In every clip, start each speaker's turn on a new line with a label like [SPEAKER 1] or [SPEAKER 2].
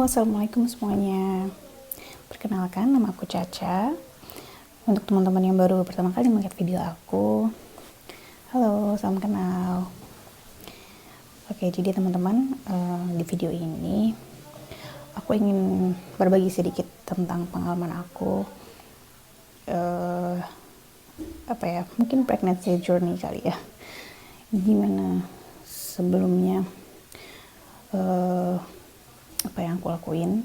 [SPEAKER 1] Assalamualaikum semuanya. Perkenalkan, nama aku Caca. Untuk teman-teman yang baru pertama kali melihat video aku, halo, salam kenal. Oke, jadi teman-teman, di video ini aku ingin berbagi sedikit tentang pengalaman aku, mungkin pregnancy journey kali ya. Gimana sebelumnya, apa yang aku lakuin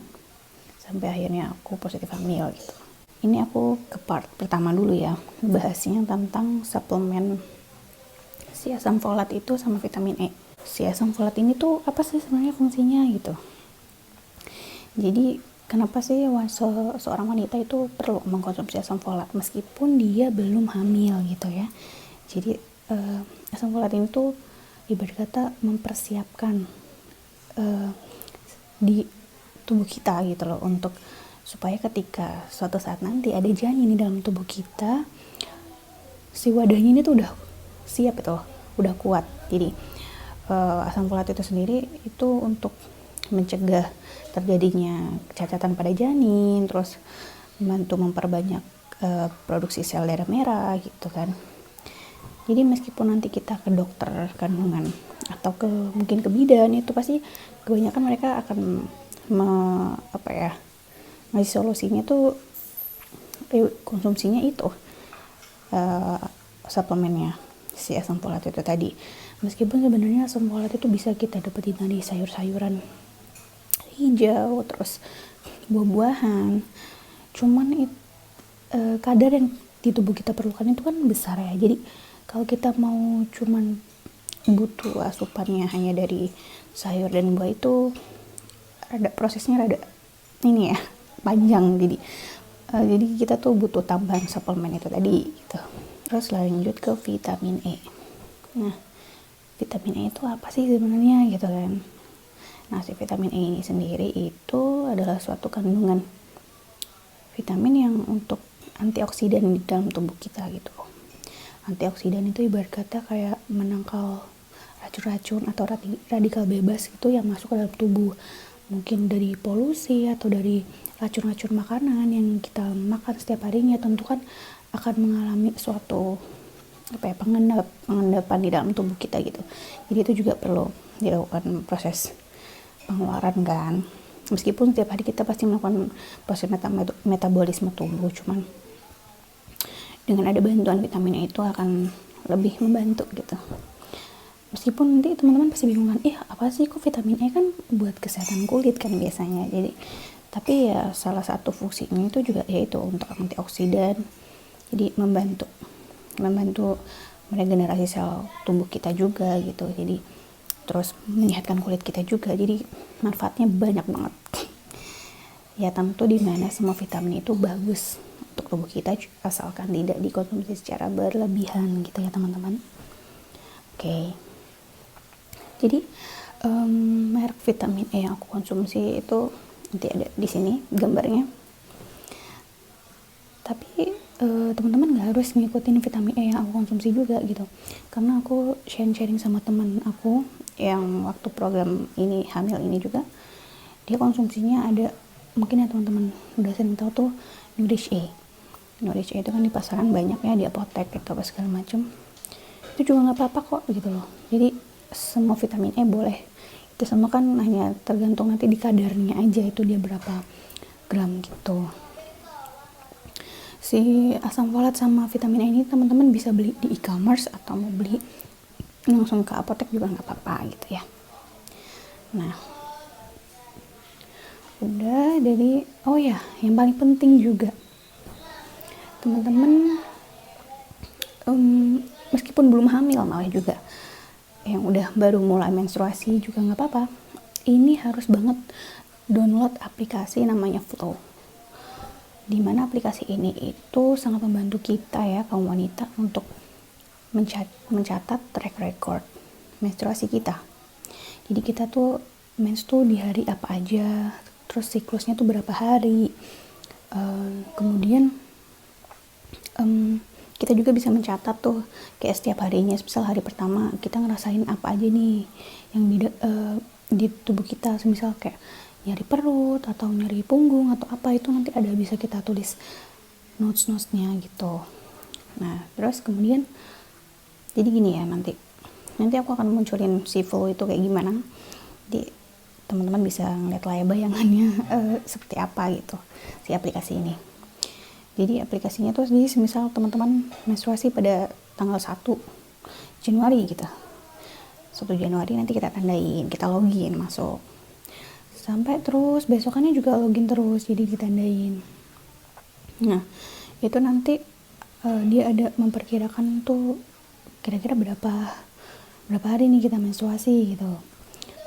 [SPEAKER 1] sampai akhirnya aku positif hamil gitu. Ini aku ke part pertama dulu ya, bahasnya tentang suplemen si asam folat itu sama vitamin E. Si asam folat ini tuh apa sih sebenarnya fungsinya gitu. Jadi kenapa sih seorang wanita itu perlu mengkonsumsi asam folat meskipun dia belum hamil gitu ya. Jadi asam folat ini tuh ibarat kata mempersiapkan di tubuh kita gitu loh, untuk supaya ketika suatu saat nanti ada janin di dalam tubuh kita, si wadahnya ini tuh udah siap gitu loh, udah kuat. Jadi asam folat itu sendiri itu untuk mencegah terjadinya kecacatan pada janin, terus membantu memperbanyak produksi sel darah merah gitu kan. Jadi meskipun nanti kita ke dokter kandungan atau mungkin ke bidan, itu pasti kebanyakan mereka akan ngasih solusinya tuh konsumsinya itu suplemennya si asam folat itu tadi. Meskipun sebenarnya asam folat itu bisa kita dapetin dari sayur-sayuran hijau, terus buah-buahan. Cuman kadar yang di tubuh kita perlukan itu kan besar ya. Jadi kalau kita mau cuman butuh asupannya hanya dari sayur dan buah, itu prosesnya rada ini ya, panjang. Jadi kita tuh butuh tambahan suplemen itu tadi gitu. Terus lanjut ke vitamin E. Nah, vitamin E itu apa sih sebenarnya gitu kan. Nah, si vitamin E ini sendiri itu adalah suatu kandungan vitamin yang untuk antioksidan di dalam tubuh kita gitu. Antioksidan itu ibarat kata kayak menangkal racun-racun atau radikal bebas itu yang masuk ke dalam tubuh. Mungkin dari polusi atau dari racun-racun makanan yang kita makan setiap harinya, tentu kan akan mengalami suatu pengendapan di dalam tubuh kita gitu. Jadi itu juga perlu dilakukan proses pengeluaran kan. Meskipun setiap hari kita pasti melakukan proses metabolisme tubuh, cuman dengan ada bantuan vitamin E itu akan lebih membantu gitu. Meskipun nanti teman-teman pasti bingung kan, apa sih kok vitamin E kan buat kesehatan kulit kan biasanya. Jadi tapi ya salah satu fungsinya itu juga yaitu untuk antioksidan. Jadi membantu meregenerasi sel tubuh kita juga gitu. Jadi terus menyehatkan kulit kita juga. Jadi manfaatnya banyak banget. Ya tentu dimana semua vitamin itu bagus untuk tubuh kita asalkan tidak dikonsumsi secara berlebihan gitu ya teman-teman. Oke. Jadi merek vitamin E yang aku konsumsi itu nanti ada di sini gambarnya. Tapi teman-teman nggak harus ngikutin vitamin E yang aku konsumsi juga gitu. Karena aku sharing sama teman aku yang waktu program ini hamil ini juga, dia konsumsinya ada, mungkin ya teman-teman udah sering tahu tuh Nourish E. Nourish E itu kan di pasaran banyak ya, di apotek gitu apa segala macam. Itu juga nggak apa-apa kok gitu loh. Jadi semua vitamin E boleh, itu semua kan hanya tergantung nanti di kadarnya aja, itu dia berapa gram gitu. Si asam folat sama vitamin E ini teman-teman bisa beli di e-commerce atau mau beli langsung ke apotek juga nggak apa-apa gitu ya. Nah udah, jadi yang paling penting juga teman-teman, meskipun belum hamil malah juga yang udah baru mulai menstruasi juga nggak apa-apa, ini harus banget download aplikasi namanya Flow. Dimana aplikasi ini itu sangat membantu kita ya kaum wanita untuk mencatat track record menstruasi kita. Jadi kita tuh menstru di hari apa aja, terus siklusnya tuh berapa hari, kemudian kita juga bisa mencatat tuh kayak setiap harinya. Misal hari pertama kita ngerasain apa aja nih yang di tubuh kita, misal kayak nyari perut atau nyari punggung atau apa, itu nanti ada bisa kita tulis notes-notesnya gitu. Nah terus kemudian jadi gini ya, nanti aku akan munculin si flow itu kayak gimana, jadi teman-teman bisa ngeliat lah ya bayangannya seperti apa gitu si aplikasi ini. Jadi aplikasinya tuh, jadi misal teman-teman menstruasi pada tanggal 1 Januari gitu, 1 Januari nanti kita tandain, kita login masuk sampai terus besokannya juga login terus, jadi ditandain. Nah itu nanti dia ada memperkirakan tuh kira-kira berapa hari nih kita menstruasi gitu.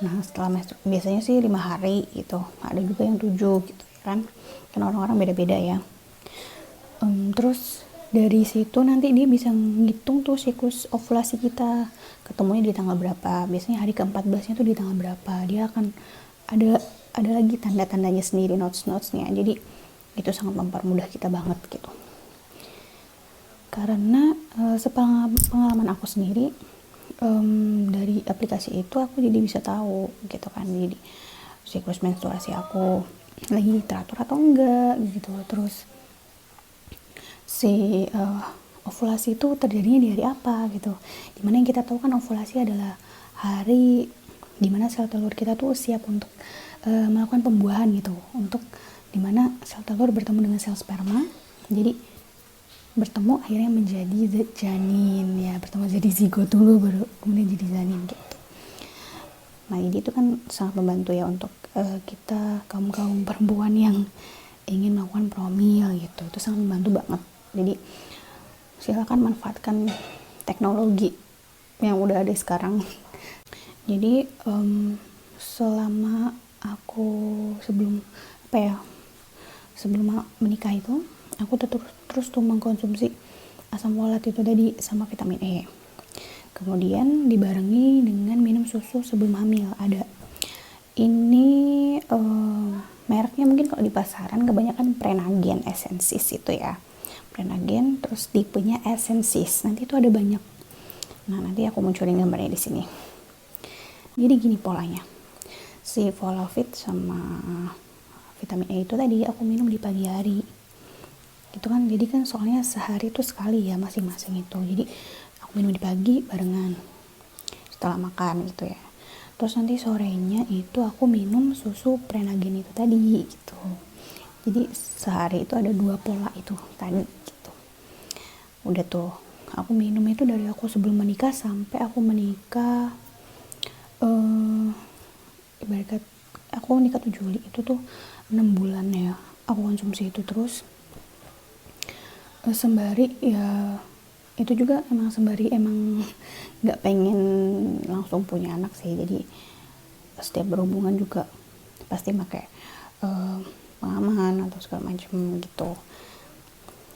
[SPEAKER 1] Nah setelah biasanya sih 5 hari gitu, ada juga yang 7 gitu kan orang-orang beda-beda ya. Terus dari situ nanti dia bisa ngitung tuh siklus ovulasi kita, ketemunya di tanggal berapa, biasanya hari ke-14 nya tuh di tanggal berapa. Dia akan ada lagi tanda-tandanya sendiri, notes-notesnya, jadi itu sangat mempermudah kita banget gitu. Karena sepengalaman aku sendiri, dari aplikasi itu aku jadi bisa tahu gitu kan, jadi siklus menstruasi aku lagi teratur atau enggak gitu. Terus si ovulasi itu terjadinya di hari apa gitu, dimana yang kita tahu kan ovulasi adalah hari dimana sel telur kita tuh siap untuk melakukan pembuahan gitu, untuk dimana sel telur bertemu dengan sel sperma, jadi bertemu akhirnya menjadi janin ya, bertemu jadi zigot dulu baru kemudian jadi janin gitu. Nah jadi itu kan sangat membantu ya untuk kita kaum perempuan yang ingin melakukan promil gitu, itu sangat membantu banget. Jadi silakan manfaatkan teknologi yang udah ada sekarang. Jadi selama aku sebelum menikah itu aku terus tuh mengkonsumsi asam folat itu tadi sama vitamin E. Kemudian dibarengi dengan minum susu sebelum hamil. Ada ini mereknya mungkin kalau di pasaran kebanyakan Prenagen Essensis itu ya, Prenagen, terus tipenya Essensis. Nanti itu ada banyak. Nah nanti aku munculin gambarnya di sini. Jadi gini polanya, si Folavit sama vitamin E itu tadi aku minum di pagi hari. Itu kan jadi kan soalnya sehari itu sekali ya masing-masing itu. Jadi aku minum di pagi barengan setelah makan gitu ya. Terus nanti sorenya itu aku minum susu Prenagen itu tadi gitu. Jadi sehari itu ada 2 pola itu tadi gitu. Udah tuh aku minum itu dari aku sebelum menikah sampai aku menikah, ibarat aku nikah 7 Juli itu tuh 6 bulan ya aku konsumsi itu terus. Sembari ya itu juga emang nggak pengen langsung punya anak sih, jadi setiap berhubungan juga pasti pakai pengaman atau segala macam gitu,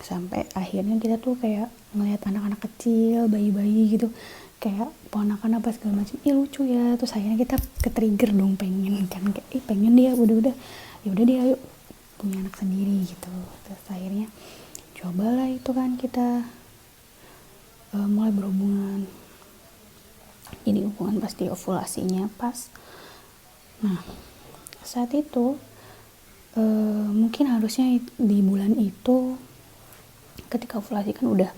[SPEAKER 1] sampai akhirnya kita tuh kayak ngelihat anak-anak kecil, bayi-bayi gitu, kayak ponakan apa segala macam, lucu ya. Terus akhirnya kita ke-trigger dong, pengen kan, kayak pengen dia udah ya udah dia ayo punya anak sendiri gitu. Terus akhirnya cobalah itu kan kita mulai berhubungan. Jadi hubungan pasti ovulasinya pas. Nah saat itu mungkin harusnya di bulan itu ketika ovulasi kan udah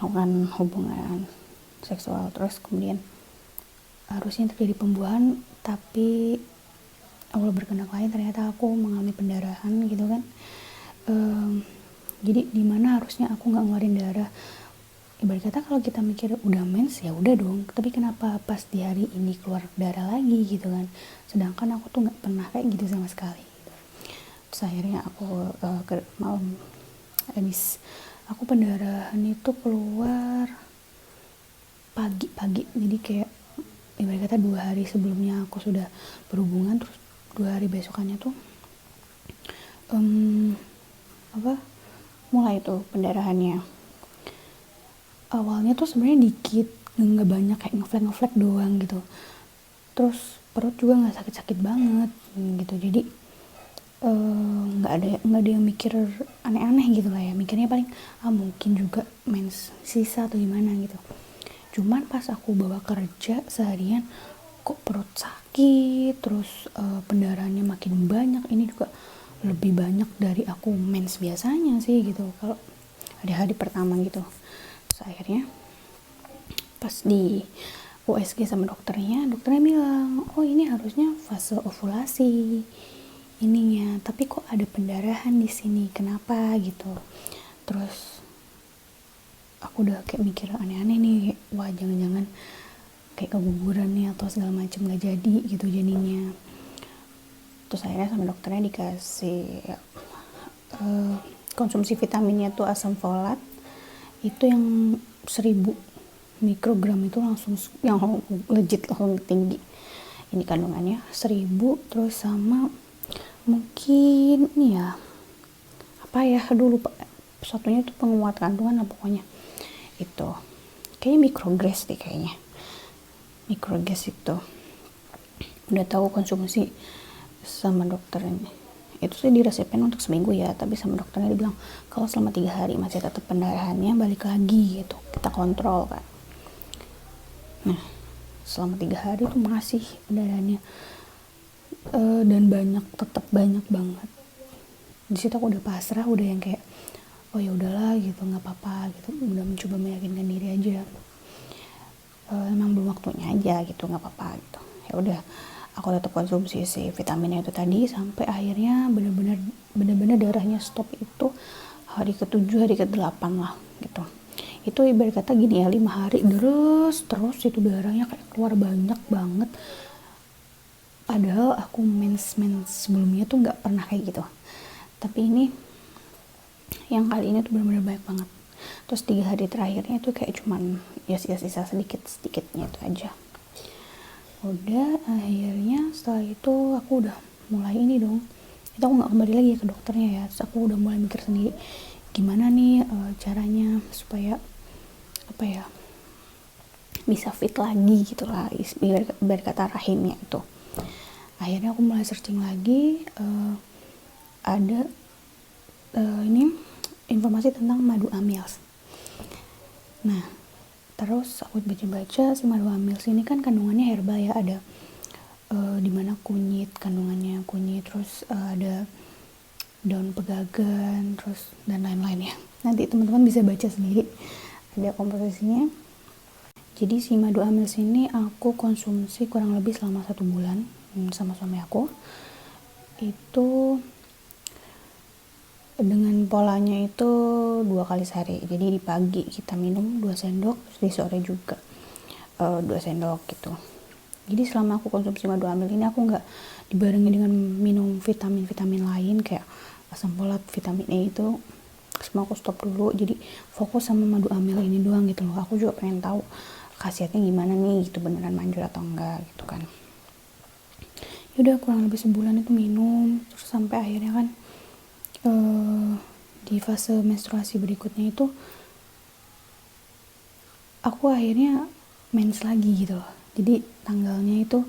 [SPEAKER 1] melakukan hubungan seksual, terus kemudian harusnya terjadi pembuahan, tapi Allah berkehendak lain, ternyata aku mengalami pendarahan gitu kan. Jadi dimana harusnya aku nggak ngeluarin darah. Ibarat kata kalau kita mikir udah mens ya udah dong, tapi kenapa pas di hari ini keluar darah lagi gitu kan, sedangkan aku tuh nggak pernah kayak gitu sama sekali. Terus akhirnya aku malam habis aku pendarahan itu keluar pagi, jadi kayak ibarat kata 2 hari sebelumnya aku sudah berhubungan, terus 2 hari besokannya tuh mulai tuh pendarahannya. Awalnya tuh sebenarnya dikit, nggak banyak, kayak ngeflek doang gitu. Terus perut juga nggak sakit-sakit banget gitu. Jadi nggak ada yang mikir aneh-aneh gitu lah ya. Mikirnya paling mungkin juga mens sisa atau gimana gitu. Cuman pas aku bawa kerja seharian, kok perut sakit, terus pendarahannya makin banyak, ini juga lebih banyak dari aku mens biasanya sih gitu kalau hari-hari pertama gitu. Terus akhirnya pas di USG sama dokternya bilang, oh ini harusnya fase ovulasi ininya, tapi kok ada pendarahan di sini, kenapa gitu. Terus aku udah kayak mikir aneh-aneh nih, wah jangan-jangan kayak keguguran nih atau segala macam, gak jadi gitu jadinya. Terus akhirnya sama dokternya dikasih konsumsi vitaminnya tuh asam folat itu yang 1000 mikrogram, itu langsung yang legit langsung tinggi ini kandungannya 1000. Terus sama mungkin nih ya apa ya dulu satunya tuh penguat kandungan lah pokoknya, itu kayaknya microgress deh, kayaknya microgress itu udah tahu konsumsi sama dokternya. Itu sih diresepin untuk seminggu ya, tapi sama dokternya dibilang kalau selama 3 hari masih tetap pendarahannya balik lagi gitu, kita kontrol kan. Nah selama 3 hari tuh masih pendarahannya dan banyak, tetap banyak banget. Di situ aku udah pasrah, udah yang kayak oh ya udahlah gitu, nggak apa-apa gitu, udah mencoba meyakinkan diri aja, emang belum waktunya aja gitu, nggak apa-apa gitu. Ya udah aku tetap konsumsi si vitaminnya itu tadi sampai akhirnya bener-bener darahnya stop itu hari ke-7 hari ke-8 lah gitu. Itu ibarat kata gini ya, 5 hari terus itu darahnya kayak keluar banyak banget, padahal aku mens sebelumnya tuh nggak pernah kayak gitu, tapi ini yang kali ini tuh benar-benar banyak banget. Terus 3 hari terakhirnya tuh kayak cuman ya sisa sedikitnya itu aja. Udah akhirnya setelah itu aku udah mulai ini dong, itu aku nggak kembali lagi ke dokternya ya. Terus aku udah mulai mikir sendiri gimana nih caranya supaya apa ya bisa fit lagi gitu lah, biar kata rahimnya itu. Akhirnya aku mulai searching lagi, ada ini informasi tentang madu amils. Nah terus aku baca-baca si madu amils ini kan kandungannya herbal ya, ada dimana kandungannya kunyit, terus ada daun pegagan, terus dan lain-lain ya. Nanti teman-teman bisa baca sendiri, ada komposisinya. Jadi si madu amils ini aku konsumsi kurang lebih selama 1 bulan sama suami aku. Itu dengan polanya itu 2 kali sehari. Jadi di pagi kita minum 2 sendok, terus di sore juga 2 sendok gitu. Jadi selama aku konsumsi madu amil ini aku nggak dibarengi dengan minum vitamin lain kayak asam folat, vitamin E itu semua aku stop dulu. Jadi fokus sama madu amil ini doang gitu loh. Aku juga pengen tahu khasiatnya gimana nih gitu, beneran manjur atau enggak gitu kan. Yaudah kurang lebih sebulan itu minum, terus sampai akhirnya kan di fase menstruasi berikutnya itu aku akhirnya mens lagi gitu loh. Jadi tanggalnya itu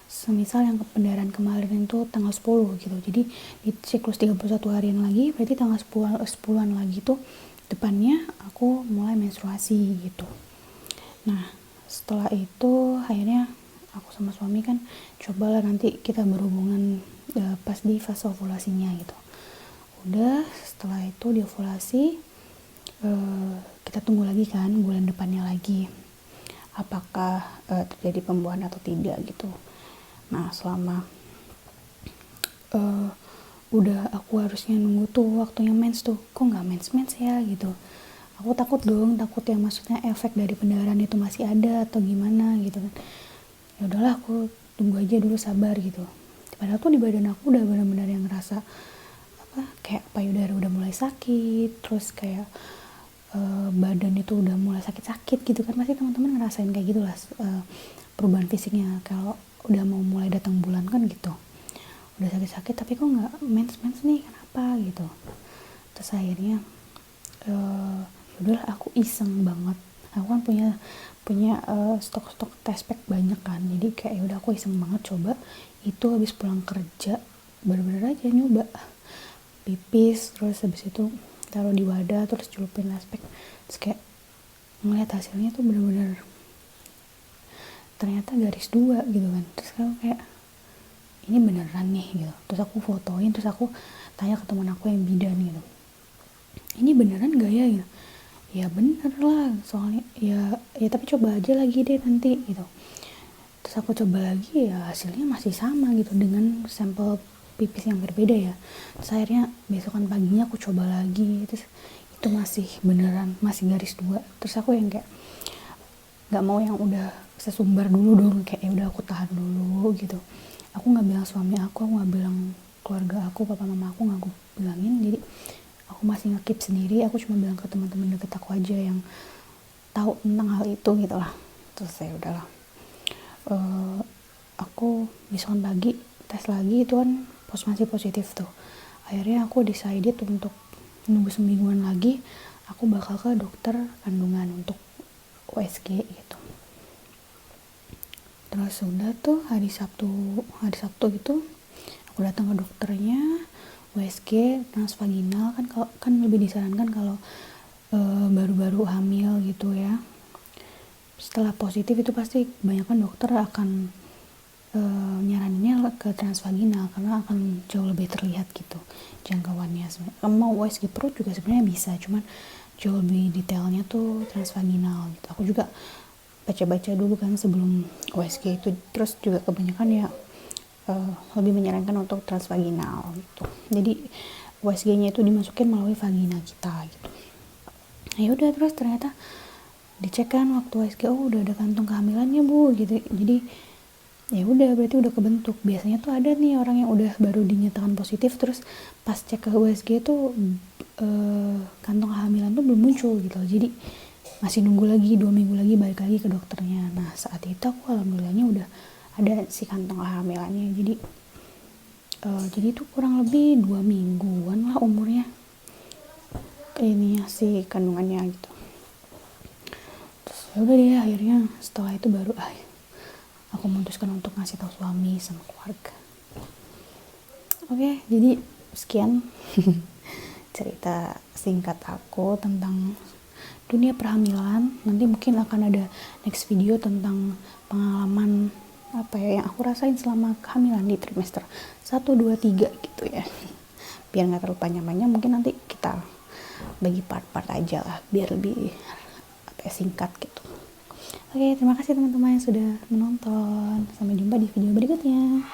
[SPEAKER 1] semisal yang pendarahan kemarin itu tanggal 10 gitu, jadi di siklus 31 harian lagi berarti tanggal 10-an lagi tuh depannya aku mulai menstruasi gitu. Nah setelah itu akhirnya aku sama suami kan cobalah nanti kita berhubungan pas di fase ovulasinya gitu. Udah setelah itu di ovulasi kita tunggu lagi kan bulan depannya lagi apakah terjadi pembuahan atau tidak gitu. Nah selama udah aku harusnya nunggu tuh waktunya mens tuh, kok nggak mens ya gitu. Aku takut yang maksudnya efek dari pendarahan itu masih ada atau gimana gitu kan. Ya udahlah aku tunggu aja dulu, sabar gitu. Padahal tuh di badan aku udah benar-benar yang ngerasa kayak payudara udah mulai sakit, terus kayak badan itu udah mulai sakit-sakit gitu kan. Pasti teman-teman ngerasain kayak gitulah perubahan fisiknya kalau udah mau mulai datang bulan kan gitu, udah sakit-sakit tapi kok nggak mens nih, kenapa gitu. Terus akhirnya udahlah aku iseng banget, aku kan punya stok test pack banyak kan, jadi kayak udah aku iseng banget coba itu habis pulang kerja, bener-bener aja nyoba pipis, terus habis itu taruh di wadah, terus celupin test pack, terus kayak ngeliat hasilnya tuh bener-bener ternyata garis 2 gitu kan. Terus aku kayak ini beneran nih gitu. Terus aku fotoin, terus aku tanya ke teman aku yang bidan gitu, ini beneran gak ya gitu. Ya bener lah, soalnya ya tapi coba aja lagi deh nanti gitu. Terus aku coba lagi, ya hasilnya masih sama gitu dengan sampel pipis yang berbeda ya. Terus akhirnya besokan paginya aku coba lagi, terus itu masih beneran, masih garis 2. Terus aku yang kayak nggak mau yang udah sesumbar dulu dong, kayak ya udah aku tahan dulu gitu. Aku nggak bilang suami aku nggak bilang keluarga aku, papa mama aku nggak aku bilangin. Jadi aku masih nge-keep sendiri. Aku cuma bilang ke teman-teman deket aku aja yang tahu tentang hal itu gitu lah. Terus ya udahlah, aku besokan pagi tes lagi, itu kan masih positif tuh. Akhirnya aku decided untuk nunggu semingguan lagi, aku bakal ke dokter kandungan untuk USG gitu. Terus udah tuh hari Sabtu gitu aku datang ke dokternya, USG transvaginal kan, kan lebih disarankan kalau baru-baru hamil gitu ya. Setelah positif itu pasti kebanyakan dokter akan nyaraninnya ke transvaginal karena akan jauh lebih terlihat gitu jangkauannya. Mau USG perut juga sebenarnya bisa, cuman jauh lebih detailnya tuh transvaginal gitu. Aku juga baca-baca dulu kan sebelum USG itu, terus juga kebanyakan ya lebih menyarankan untuk transvaginal gitu. Jadi USG-nya itu dimasukin melalui vagina kita gitu. Nah yaudah, terus ternyata dicek kan waktu USG, oh udah ada kantung kehamilannya bu gitu. Jadi ya udah, berarti udah kebentuk. Biasanya tuh ada nih orang yang udah baru dinyatakan positif, terus pas cek ke USG tuh kantong kehamilan tuh belum muncul gitu. Jadi masih nunggu lagi 2 minggu lagi balik lagi ke dokternya. Nah saat itu aku alhamdulillahnya udah ada si kantong kehamilannya. Jadi itu kurang lebih 2 mingguan lah umurnya ini si kandungannya gitu. Terus ya udah deh, akhirnya setelah itu baru aku memutuskan untuk ngasih tahu suami sama keluarga. Oke, jadi sekian cerita singkat aku tentang dunia perhamilan. Nanti mungkin akan ada next video tentang pengalaman apa ya yang aku rasain selama kehamilan di trimester 1, 2, 3 gitu ya. Biar gak terlalu panjang-panjang, mungkin nanti kita bagi part-part aja lah biar lebih singkat gitu. Oke, terima kasih teman-teman yang sudah menonton. Sampai jumpa di video berikutnya.